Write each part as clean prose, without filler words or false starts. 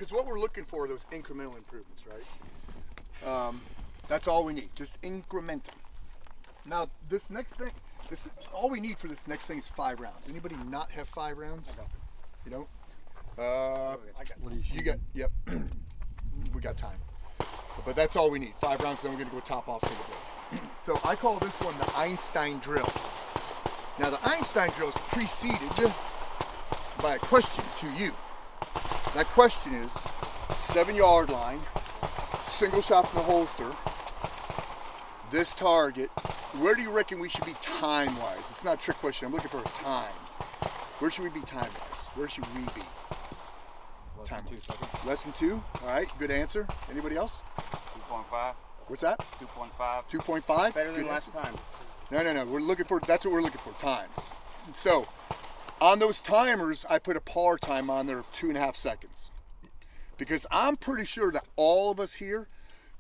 Because what we're looking for are those incremental improvements, right? That's all we need, just incremental. Now, this next thing, all we need for this next thing is 5 rounds. Anybody not have 5 rounds? I don't. You don't? What do You got, yep. We got time. But that's all we need, 5 rounds, then we're gonna go top off to the break. So I call this one the Einstein drill. Now the Einstein drill is preceded by a question to you. That question is, 7-yard line, single shot from the holster, this target, where do you reckon we should be time-wise? It's not a trick question, I'm looking for a time. Where should we be time-wise? Where should we be? Less than 2 seconds. Less than 2? All right, good answer. Anybody else? 2.5. What's that? 2.5. 2.5? Better than Good last answer. time. No. We're looking for, that's what we're looking for, times. So, on those timers, I put a par time on there of 2.5 seconds. Because I'm pretty sure that all of us here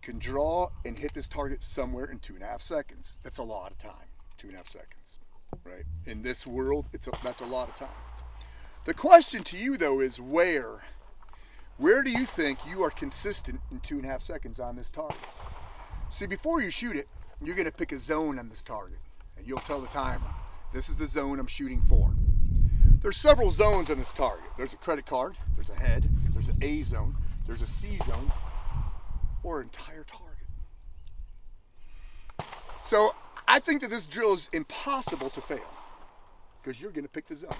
can draw and hit this target somewhere in 2.5 seconds. That's a lot of time, 2.5 seconds, right? In this world, that's a lot of time. The question to you though is where do you think you are consistent in 2.5 seconds on this target? See, before you shoot it, you're gonna pick a zone on this target and you'll tell the timer, this is the zone I'm shooting for. There's several zones on this target. There's a credit card, there's a head, there's an A zone, there's a C zone, or entire target. So I think that this drill is impossible to fail because you're gonna pick the zone.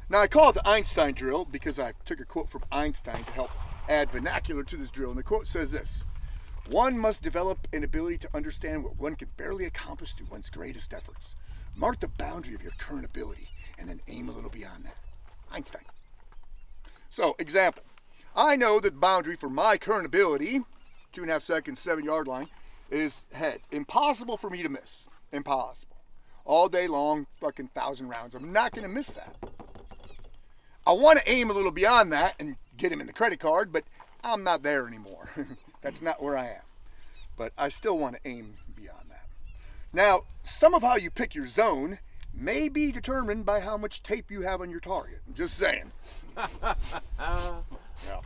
Now I call it the Einstein drill because I took a quote from Einstein to help add vernacular to this drill. And the quote says this: one must develop an ability to understand what one can barely accomplish through one's greatest efforts. Mark the boundary of your current ability and then aim a little beyond that. Einstein. So, example. I know that boundary for my current ability, 2.5 seconds, 7-yard line, is head. Impossible for me to miss. Impossible. All day long, fucking 1,000 rounds. I'm not gonna miss that. I want to aim a little beyond that and get him in the credit card, but I'm not there anymore. That's not where I am. But I still want to aim beyond that. Now, some of how you pick your zone may be determined by how much tape you have on your target. I'm just saying. Yeah.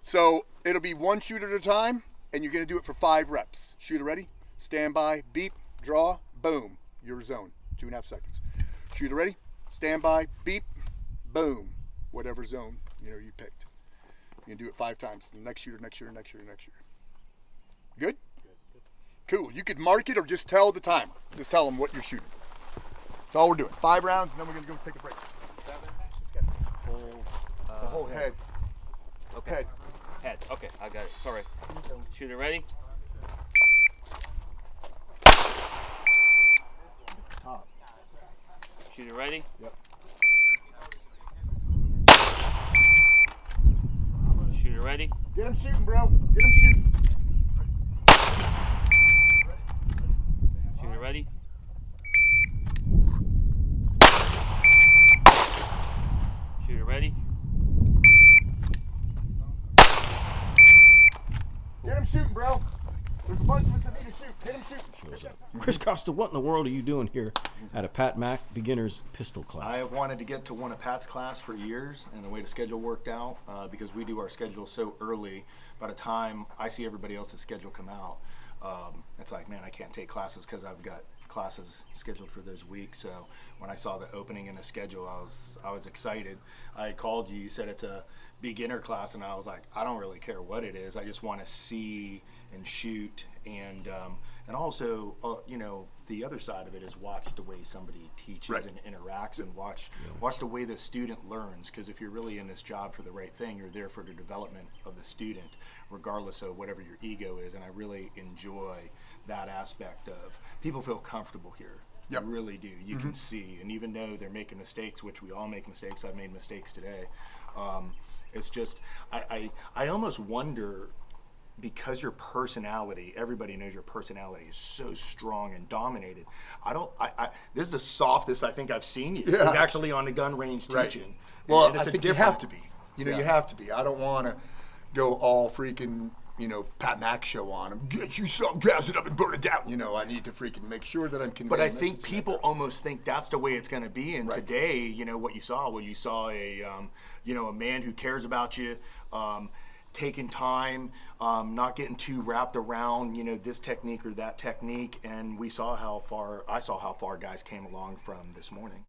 So it'll be one shoot at a time, and you're going to do it for 5 reps. Shooter ready? Stand by, beep, draw, boom. Your zone, 2.5 seconds. Shooter ready? Stand by, beep, boom. Whatever zone you picked. You can do it 5 times. The next shooter, next shooter, next shooter, next shooter. Good? Cool. You could mark it or just tell the timer. Just tell them what you're shooting. That's all we're doing. 5 rounds, and then we're going to go take a break. The whole head. Okay. Head. Okay, I got it. Sorry. Shooter ready? Top. Shooter ready? Yep. Shooter ready? Get him shooting, bro. Get him shooting. Shooter ready? Shooter ready? Get him shooting, bro. There's a bunch of us that need to shoot. Get him shooting. Chris Costa, what in the world are you doing here at a Pat Mack beginner's pistol class? I have wanted to get to one of Pat's class for years, and the way the schedule worked out, because we do our schedule so early, by the time I see everybody else's schedule come out, it's like, man, I can't take classes because I've got classes scheduled for those weeks. So when I saw the opening in the schedule, I was excited. I called you, you said it's a beginner class, and I was like, I don't really care what it is. I just want to see and shoot, and also, the other side of it is watch the way somebody teaches Right. and interacts, and watch the way the student learns. Because if you're really in this job for the right thing, you're there for the development of the student, regardless of whatever your ego is. And I really enjoy that aspect of people feel comfortable here. Yep. You really do. You can see, and even though they're making mistakes, which we all make mistakes, I've made mistakes today. It's just, I almost wonder, because your personality, everybody knows your personality is so strong and dominated. This is the softest I think I've seen you. Yeah. Is actually on the gun range Right. teaching. Well, And I it's a think you different- have to be. You have to be. I don't want to go all freaking Pat Mack show on. Get you some, gas it up and burn it down. I need to freaking make sure that I'm conveying. But I message think to that people girl. almost think that's the way it's going to be. And Right. today, what you saw a man who cares about you, taking time, not getting too wrapped around, this technique or that technique. And I saw how far guys came along from this morning.